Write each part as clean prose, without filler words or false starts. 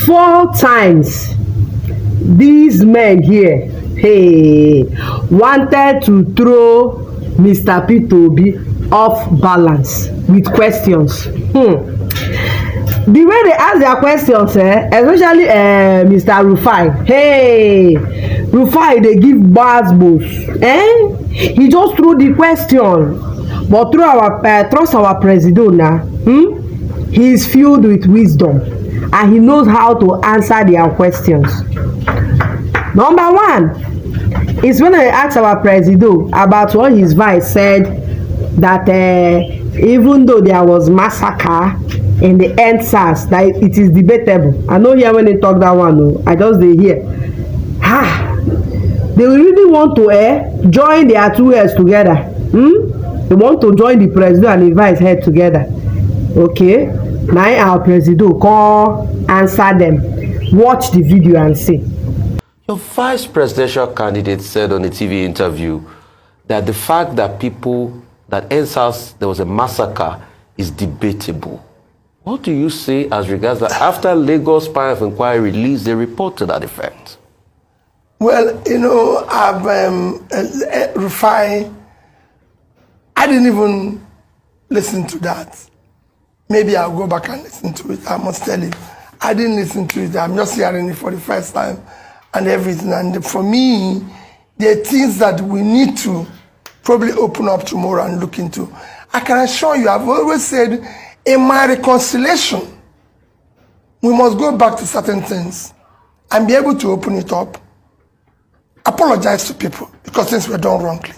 4 times these men here wanted to throw Mr. Peter Obi off balance with questions. The way they ask their questions, especially Mr. Rufai, Rufai, they give bars both. He just threw the question, but through our trust our president now. He is filled with wisdom and he knows how to answer their questions. Number 1 is when I asked our president about what his vice said that even though there was massacre in the NSAS, that it is debatable. I know here when they talk that one, no, I just dey hear. They really want to join their 2 heads together. They want to join the president and the vice head together. Okay, now our president call answer them. Watch the video and see. Your vice presidential candidate said on a TV interview that the fact that NSAS, there was a massacre, is debatable. What do you say as regards that after Lagos Panel of Inquiry released a report to that effect? Well, I've Rufai, I didn't even listen to that. Maybe I'll go back and listen to it. I must tell you, I didn't listen to it. I'm just hearing it for the first time and everything. And for me, there are things that we need to probably open up tomorrow and look into. I can assure you, I've always said, in my reconciliation, we must go back to certain things and be able to open it up, apologize to people because things were done wrongly.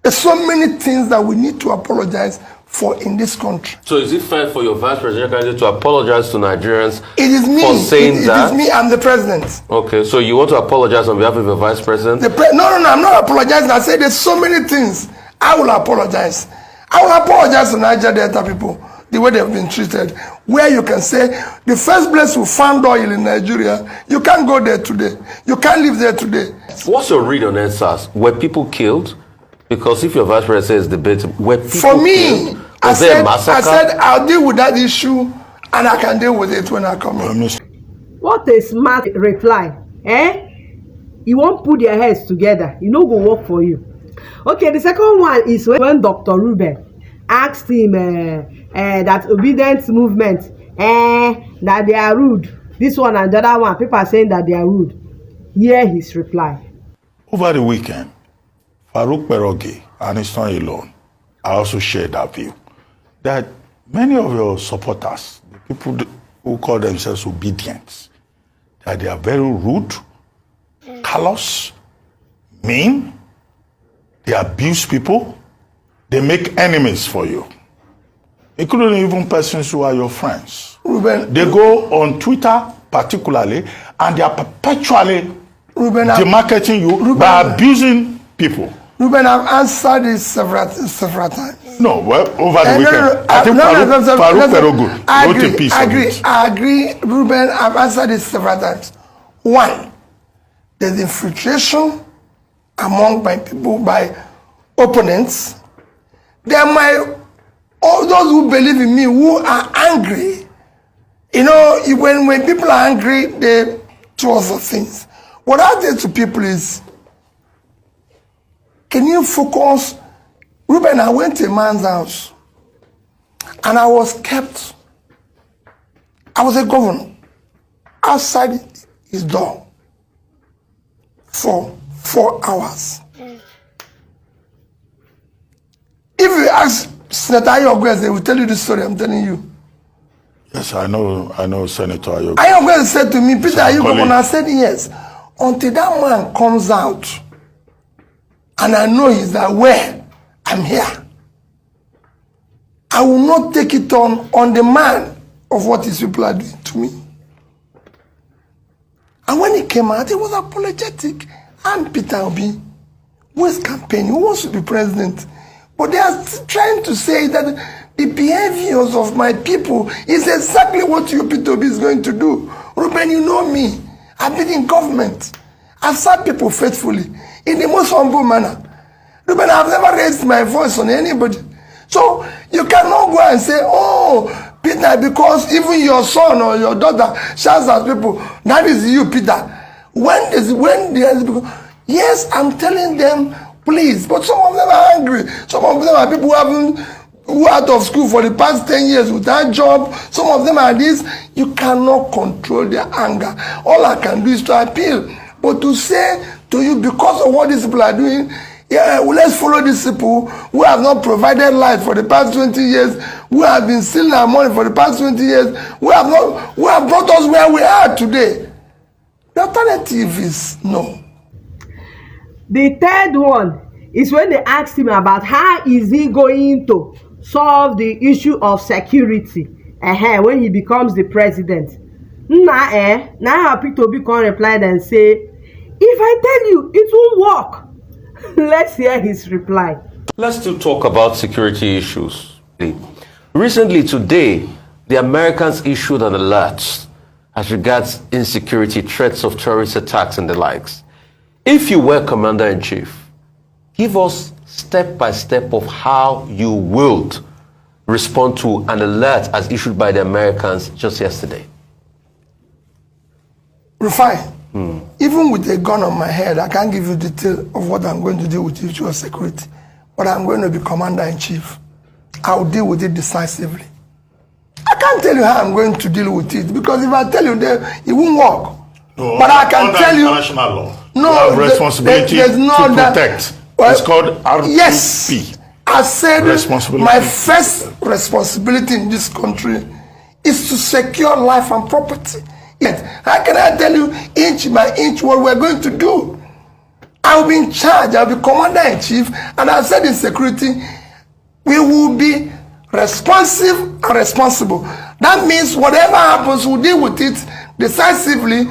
There's so many things that we need to apologize for in this country. So is it fair for your vice presidential candidate to apologize to Nigerians it is me. For saying that? It is me, I'm the president. Okay, so you want to apologize on behalf of your vice president? No, I'm not apologizing. I said there's so many things. I will apologize. I will apologize to Niger Delta people, the way they've been treated. Where you can say, the first place we found oil in Nigeria, you can't go there today. You can't live there today. What's your read on NSAS? Were people killed? Because if your vice president says debate, were people for me, killed? I said I'll deal with that issue and I can deal with it when I come in. What a smart reply. You won't put their heads together. You know go work for you. Okay, the second one is when Dr. Reuben asked him that obedience movement, that they are rude. This one and the other one, people are saying that they are rude. Hear his reply. Over the weekend, Farouk Perogi and his son alone, I also shared that view. That many of your supporters, the people who call themselves obedient, that they are very rude, callous, mean, they abuse people, they make enemies for you, including even persons who are your friends. Reuben, they go on Twitter particularly, and they are perpetually demarketing you by abusing people. Reuben, I've answered this several times. No, well, over the weekend, I think Farouk Perogi wrote a piece on it. I agree, Reuben, I've answered this several times. 1, there's infiltration among my people, by opponents. There are all those who believe in me, who are angry. When people are angry, they do other things. What I say to people is, can you focus? Reuben, I went to a man's house and I was kept. I was a governor outside his door for 4 hours. If you ask Senator Ayogwe, they will tell you the story I'm telling you. Yes, I know Senator Ayogwe. Ayogwe said to me, Peter, are you governor? I said yes. Until that man comes out and I know he's aware I'm here, I will not take it on the man of what his people are doing to me. And when he came out, he was apologetic. I'm Peter Obi, who is campaigning, who wants to be president. But they are trying to say that the behaviors of my people is exactly what you, Peter Obi, is going to do. Reuben, you know me. I've been in government. I've served people faithfully in the most humble manner. Reuben, I've never raised my voice on anybody. So you cannot go and say, oh, Peter, because even your son or your daughter shouts at people, that is you, Peter. Yes, I'm telling them, please. But some of them are angry. Some of them are people who are out of school for the past 10 years without job. Some of them are this. You cannot control their anger. All I can do is to appeal. But to say to you, because of what these people are doing, yeah, well, let's follow these people who have not provided life for the past 20 years, who have been stealing our money for the past 20 years, who have brought us where we are today. The alternative is no. The third one is when they asked him about how is he going to solve the issue of security when he becomes the president. Now Peter Obi can reply and say, if I tell you, it won't work. Let's hear his reply. Let's still talk about security issues. Recently, today, the Americans issued an alert as regards insecurity, threats of terrorist attacks and the likes. If you were Commander-in-Chief, give us step by step of how you would respond to an alert as issued by the Americans just yesterday. Rufai, even with a gun on my head, I can't give you detail of what I'm going to do with issue of security. But I'm going to be Commander-in-Chief. I'll deal with it decisively. I can't tell you how I'm going to deal with it, because if I tell you that, it won't work. No, but I can tell you international law. No, you have responsibility there's no to protect. It's called RTP. Yes, I said my first responsibility in this country is to secure life and property. How can I tell you inch by inch what we're going to do? I'll be in charge. I'll be Commander-in-Chief, and I said in security, we will be responsive and responsible. That means whatever happens, we'll deal with it decisively.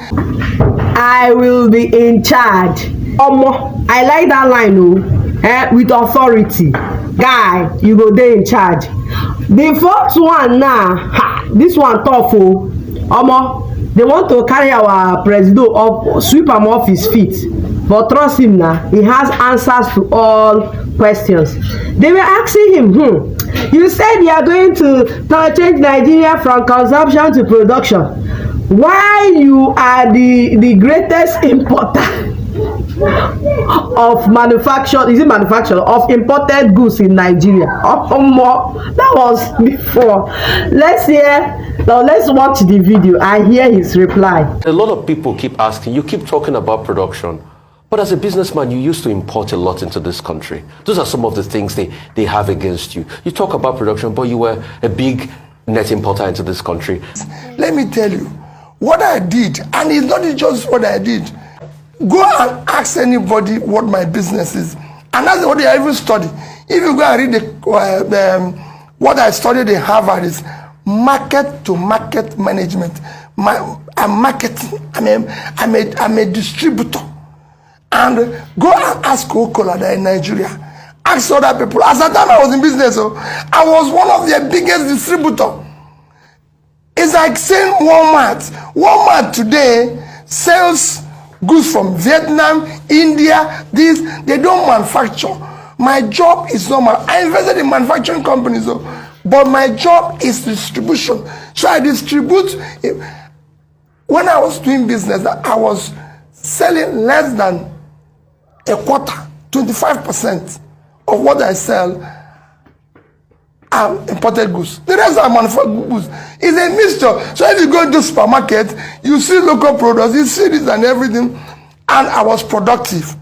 I will be in charge. I like that line, with authority. Guy, you go there in charge. The fourth one now, this one tough. They want to carry our president up, sweep him off his feet. But trust him now, he has answers to all questions. They were asking him, you said you are going to change Nigeria from consumption to production. Why you are the greatest importer of manufacture of imported goods in Nigeria? That was before. Let's watch the video and hear his reply. A lot of people keep asking, you keep talking about production, but as a businessman, you used to import a lot into this country. Those are some of the things they have against you. You talk about production, but you were a big net importer into this country. Let me tell you, what I did, and it's not just what I did. Go and ask anybody what my business is, and that's what I even study. If you go and read what I studied in Harvard is market-to-market management. I'm marketing. I'm a distributor. And go and ask Coca-Cola in Nigeria. Ask other people. At the time I was in business, I was one of their biggest distributors. It's like saying Walmart. Walmart today sells goods from Vietnam, India, they don't manufacture. My job is normal. I invested in manufacturing companies, but my job is distribution. So I distribute. When I was doing business, I was selling less than a quarter, 25% of what I sell are imported goods. The rest are manufactured goods. It's a mixture. So if you go into supermarket, you see local products, you see this and everything, and I was productive.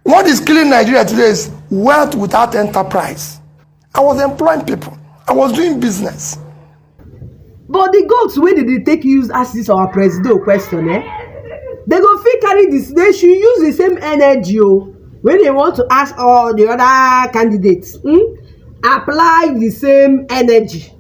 What is killing Nigeria today is wealth without enterprise. I was employing people. I was doing business. But the goats, where did they take use as this our president question, They go fit carry this. They should use the same energy when they want to ask all the other candidates. Apply the same energy